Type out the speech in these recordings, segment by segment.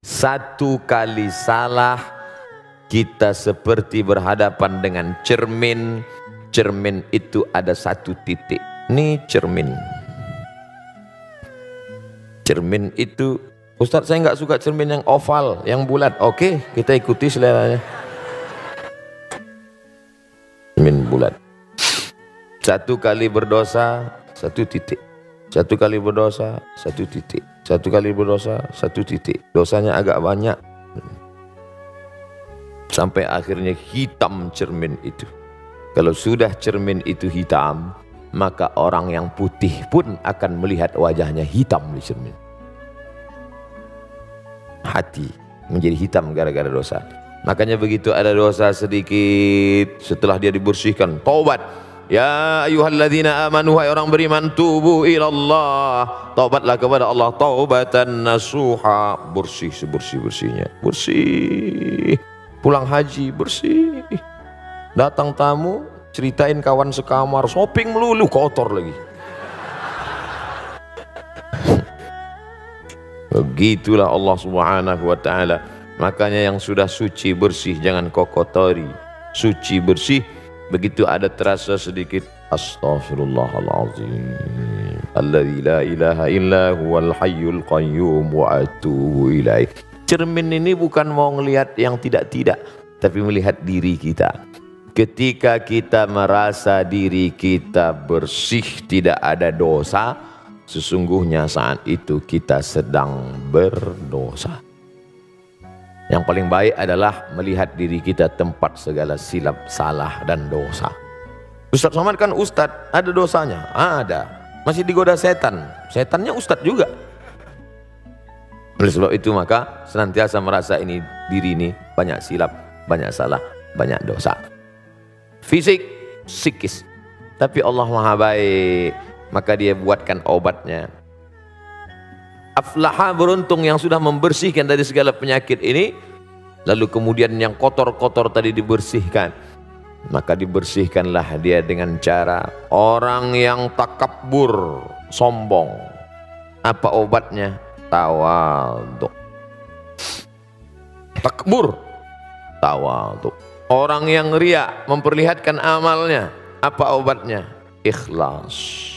Satu kali salah, kita seperti berhadapan dengan cermin. Cermin itu ada satu titik. Ini cermin. Cermin itu, Ustadz saya nggak suka cermin yang oval, yang bulat. Oke, kita ikuti seleranya. Cermin bulat. Satu kali berdosa, satu titik. Satu kali berdosa, satu titik. Satu kali berdosa, satu titik. Dosanya agak banyak. Sampai akhirnya hitam cermin itu. Kalau sudah cermin itu hitam, maka orang yang putih pun akan melihat wajahnya hitam di cermin. Hati menjadi hitam gara-gara dosa. Makanya begitu ada dosa sedikit, setelah dia dibersihkan, taubat. Ya ayyuhalladzina amanu, hai orang beriman, tubu ilallah, taubatlah kepada Allah taubatan nasuha, bersih sebersih-bersihnya, bersih. Pulang haji bersih. Datang tamu, ceritain kawan sekamar, shopping melulu, kotor lagi. Begitulah Allah Subhanahu wa ta'ala. Makanya yang sudah suci bersih jangan kau kotori. Suci bersih, begitu ada terasa sedikit, astaghfirullahaladzim, alladzi la ilaha illa huwal hayyul qayyum wa atubu ilaih. Cermin ini bukan mau ngelihat yang tidak-tidak, tapi melihat diri kita. Ketika kita merasa diri kita bersih, tidak ada dosa, sesungguhnya saat itu kita sedang berdosa. Yang paling baik adalah melihat diri kita tempat segala silap, salah dan dosa. Ustadz Somad kan ustadz, ada dosanya? Ada. Masih digoda setan, setannya ustadz juga. Oleh sebab itu maka senantiasa merasa ini, diri ini banyak silap, banyak salah, banyak dosa. Fisik, psikis. Tapi Allah Maha baik, maka dia buatkan obatnya. Aflaha, beruntung yang sudah membersihkan dari segala penyakit ini. Lalu kemudian yang kotor-kotor tadi dibersihkan. Maka dibersihkanlah dia dengan cara orang yang takabur, sombong. Apa obatnya? Tawadhu. Takbur, tawadhu. Orang yang riya, memperlihatkan amalnya, apa obatnya? Ikhlas.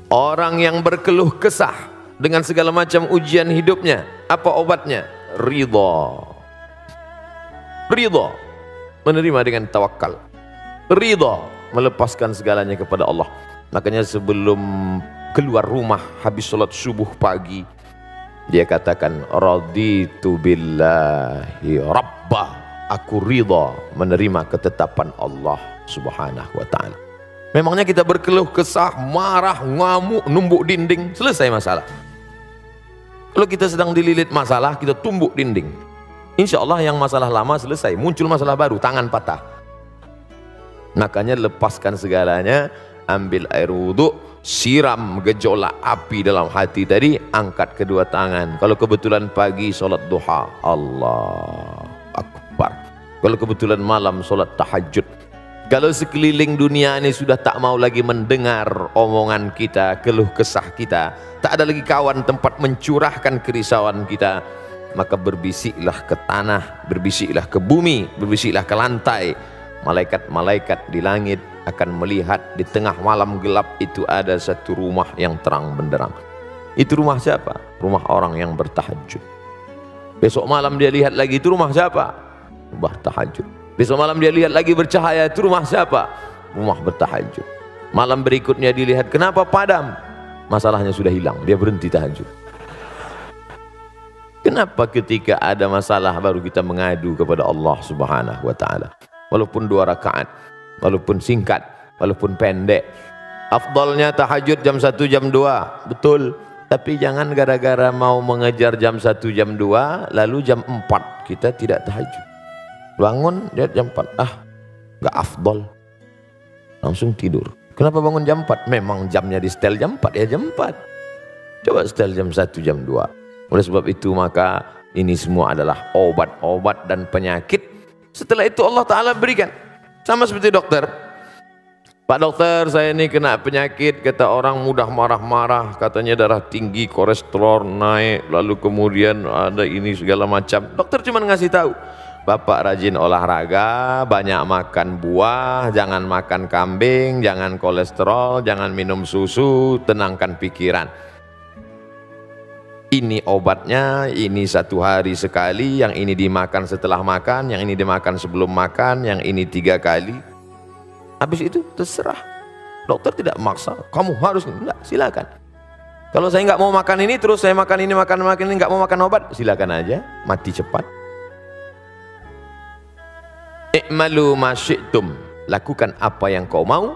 Orang yang berkeluh kesah dengan segala macam ujian hidupnya, apa obatnya? Ridha. Ridha, menerima dengan tawakal. Ridha, melepaskan segalanya kepada Allah. Makanya sebelum keluar rumah habis sholat subuh pagi, dia katakan, raditu billahi rabba, aku ridha menerima ketetapan Allah Subhanahu wa ta'ala. Memangnya kita berkeluh kesah, marah, ngamuk, numbuk dinding, selesai masalah. Kalau kita sedang dililit masalah, kita tumbuk dinding, insya Allah yang masalah lama selesai, muncul masalah baru, tangan patah. Makanya lepaskan segalanya, ambil air wudhu, siram gejolak api dalam hati tadi, angkat kedua tangan. Kalau kebetulan pagi sholat duha, Allah Akbar. Kalau kebetulan malam sholat tahajud. Kalau sekeliling dunia ini sudah tak mau lagi mendengar omongan kita, keluh kesah kita, tak ada lagi kawan tempat mencurahkan kerisauan kita, maka berbisiklah ke tanah, berbisiklah ke bumi, berbisiklah ke lantai. Malaikat-malaikat di langit akan melihat di tengah malam gelap itu ada satu rumah yang terang benderang. Itu rumah siapa? Rumah orang yang bertahajud. Besok malam dia lihat lagi, itu rumah siapa? Rumah tahajud. Besok malam dia lihat lagi bercahaya, itu rumah siapa? Rumah bertahajud. Malam berikutnya dilihat, kenapa padam? Masalahnya sudah hilang, dia berhenti tahajud. Kenapa ketika ada masalah baru kita mengadu kepada Allah Subhanahu wa ta'ala? Walaupun 2 rakaat, walaupun singkat, walaupun pendek. Afdalnya tahajud jam 1, jam 2, betul. Tapi jangan gara-gara mau mengejar jam 1, jam 2, lalu jam 4 kita tidak tahajud. Bangun lihat jam 4, nggak afdal, langsung tidur. Kenapa bangun jam 4? Memang jamnya di setel jam 4, ya jam 4. Coba setel jam 1, jam 2. Oleh sebab itu maka ini semua adalah obat-obat dan penyakit. Setelah itu Allah Ta'ala berikan. Sama seperti dokter. Pak dokter, saya ini kena penyakit, kata orang mudah marah-marah, katanya darah tinggi, kolesterol naik, lalu kemudian ada ini segala macam. Dokter cuma ngasih tahu, Bapak rajin olahraga, banyak makan buah, jangan makan kambing, jangan kolesterol, jangan minum susu, tenangkan pikiran. Ini obatnya, ini 1 hari sekali, yang ini dimakan setelah makan, yang ini dimakan sebelum makan, yang ini 3 kali. Habis itu terserah. Dokter tidak maksa, kamu harus, enggak, silakan. Kalau saya nggak mau makan ini, terus saya makan ini, makan ini, nggak mau makan obat, silakan aja, mati cepat. I'malu ma syi'tum, lakukan apa yang kau mau.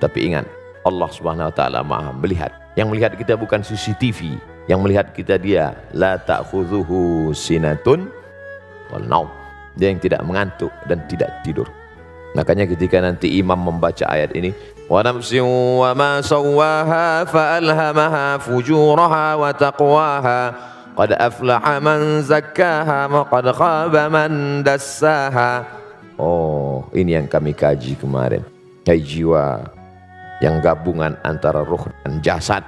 Tapi ingat, Allah Subhanahu wa taala Maha melihat. Yang melihat kita bukan CCTV, yang melihat kita Dia. La ta'khudhuhu sinatun wal naum. Dia yang tidak mengantuk dan tidak tidur. Makanya ketika nanti imam membaca ayat ini, wa nafsin wa ma sawwaha fa alhamaha fujuraha wa taqwaha qad aflaha man zakkaha wa qad khaba man dassaha. Oh, ini yang kami kaji kemarin. Hai jiwa yang gabungan antara ruh dan jasad,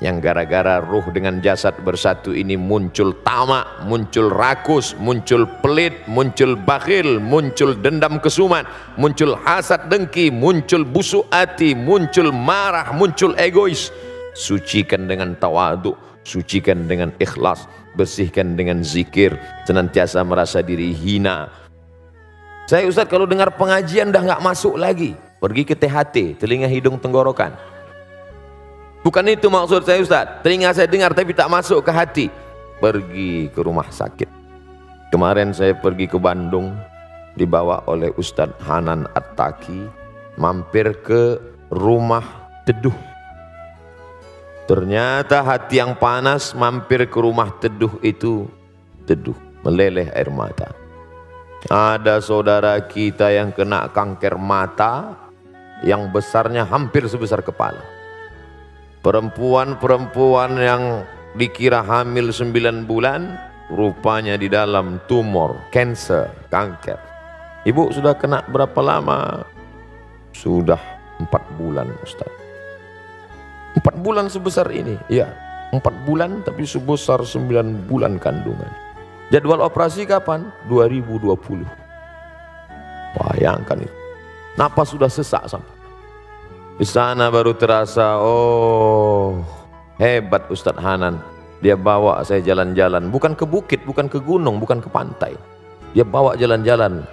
yang gara-gara ruh dengan jasad bersatu ini muncul tamak, muncul rakus, muncul pelit, muncul bakhil, muncul dendam kesumat, muncul hasad dengki, muncul busuk hati, muncul marah, muncul egois. Sucikan dengan tawaduk, sucikan dengan ikhlas, bersihkan dengan zikir, senantiasa merasa diri hina. Saya Ustaz kalau dengar pengajian dah nggak masuk lagi, pergi ke THT, telinga hidung tenggorokan. Bukan itu maksud saya Ustaz, telinga saya dengar tapi tak masuk ke hati, pergi ke rumah sakit. Kemarin saya pergi ke Bandung, dibawa oleh Ustadz Hanan At-Taki, mampir ke rumah teduh. Ternyata hati yang panas mampir ke rumah teduh itu teduh, meleleh air mata. Ada saudara kita yang kena kanker mata yang besarnya hampir sebesar kepala. Perempuan-perempuan yang dikira hamil 9 bulan, rupanya di dalam tumor, cancer, kanker. Ibu sudah kena berapa lama? Sudah 4 bulan Ustaz. 4 bulan sebesar ini, ya 4 bulan tapi sebesar 9 bulan kandungan. Jadwal operasi kapan? 2020. Bayangkan itu. Napas sudah sesak sampai. Di sana baru terasa, oh hebat Ustadz Hanan. Dia bawa saya jalan-jalan, bukan ke bukit, bukan ke gunung, bukan ke pantai. Dia bawa jalan-jalan.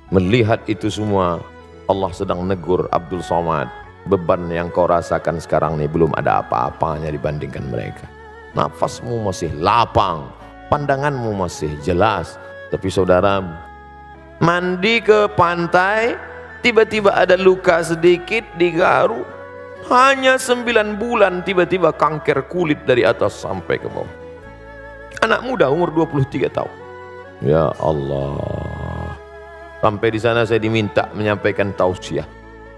Melihat itu semua, Allah sedang negur Abdul Somad. Beban yang kau rasakan sekarang ini belum ada apa-apanya dibandingkan mereka. Nafasmu masih lapang, pandanganmu masih jelas. Tapi saudara, mandi ke pantai, tiba-tiba ada luka sedikit di garu, hanya 9 bulan tiba-tiba kanker kulit dari atas sampai ke bawah. Anak muda umur 23 tahun. Ya Allah. Sampai di sana saya diminta menyampaikan tausiah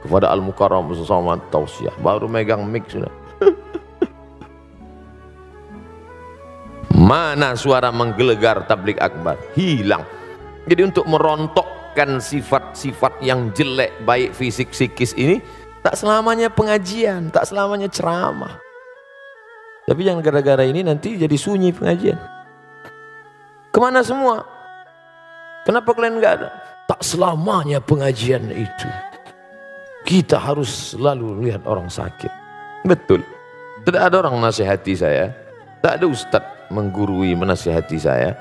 kepada Al-Mukarram bersama tausiah. Baru megang mic sudah. Mana suara menggelegar tablik akbar? Hilang. Jadi untuk merontokkan sifat-sifat yang jelek baik fisik psikis ini, tak selamanya pengajian, tak selamanya ceramah. Tapi jangan gara-gara ini nanti jadi sunyi pengajian. Kemana semua? Kenapa kalian nggak ada? Tak selamanya pengajian itu. Kita harus selalu lihat orang sakit. Betul. Tidak ada orang nasihati saya. Tak ada ustadz menggurui menasihati saya.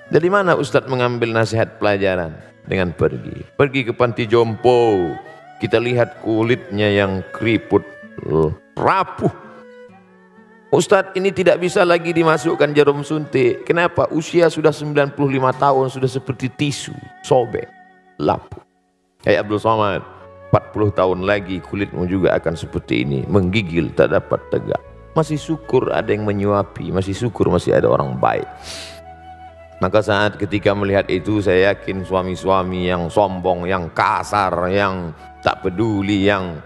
Dari mana ustadz mengambil nasihat pelajaran? Dengan pergi. Pergi ke panti jompo. Kita lihat kulitnya yang keriput, rapuh. Ustadz ini tidak bisa lagi dimasukkan jarum suntik. Kenapa? Usia sudah 95 tahun, sudah seperti tisu, sobek, lapuh. Hai Abdul Somad, 40 tahun lagi kulitmu juga akan seperti ini, menggigil, tak dapat tegak. Masih syukur ada yang menyuapi, masih syukur masih ada orang baik. Maka saat ketika melihat itu, saya yakin suami-suami yang sombong, yang kasar, yang tak peduli, yang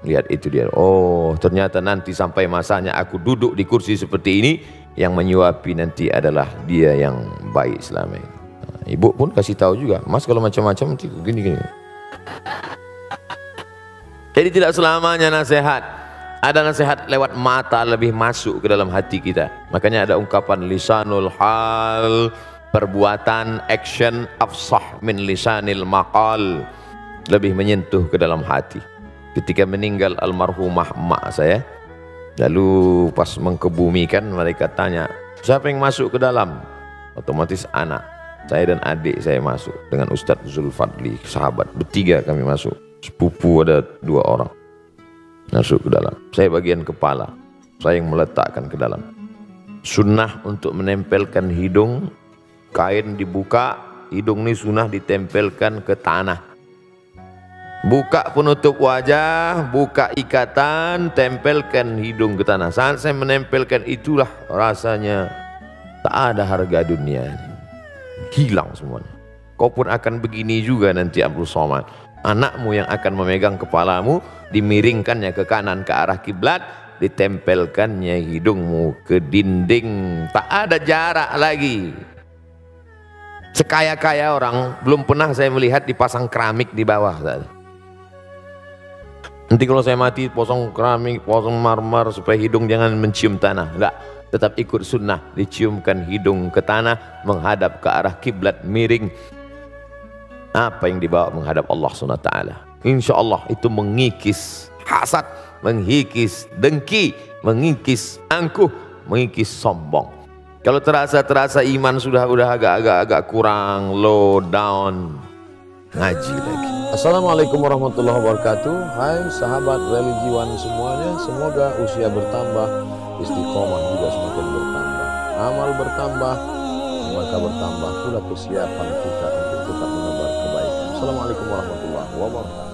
lihat itu dia, oh ternyata nanti sampai masanya aku duduk di kursi seperti ini, yang menyuapi nanti adalah dia yang baik selama ini. Nah, ibu pun kasih tahu juga, mas kalau macam-macam nanti gini-gini. Jadi tidak selamanya nasihat. Ada nasihat lewat mata lebih masuk ke dalam hati kita. Makanya ada ungkapan lisanul hal, perbuatan, action afsah min lisanil maqal, lebih menyentuh ke dalam hati. Ketika meninggal almarhumah emak saya, lalu pas mengkebumikan mereka tanya, siapa yang masuk ke dalam? Otomatis anak saya dan adik saya masuk dengan Ustadz Zulfadli, sahabat, bertiga kami masuk. Sepupu ada 2 orang masuk ke dalam. Saya bagian kepala, saya yang meletakkan ke dalam. Sunnah untuk menempelkan hidung, kain dibuka, hidung ini sunnah ditempelkan ke tanah. Buka penutup wajah, buka ikatan, tempelkan hidung ke tanah. Saat saya menempelkan itulah rasanya tak ada harga dunia, hilang semuanya. Kau pun akan begini juga nanti Abdul Somad. Anakmu yang akan memegang kepalamu, dimiringkannya ke kanan ke arah kiblat, ditempelkannya hidungmu ke dinding. Tak ada jarak lagi. Sekaya-kaya orang belum pernah saya melihat dipasang keramik di bawah. Nanti kalau saya mati posong keramik, posong marmer supaya hidung jangan mencium tanah. Enggak, tetap ikut sunnah, diciumkan hidung ke tanah, menghadap ke arah kiblat, miring. Apa yang dibawa menghadap Allah SWT. Insya Allah itu mengikis hasad, mengikis dengki, mengikis angkuh, mengikis sombong. Kalau terasa iman sudah agak kurang, low down, ngaji lagi. Assalamualaikum warahmatullahi wabarakatuh. Hai sahabat religiwan semuanya, semoga usia bertambah, istiqomah juga semakin bertambah, amal bertambah, maka bertambah pula kesiapan kita untuk tetap menebar kebaikan. Assalamualaikum warahmatullahi wabarakatuh.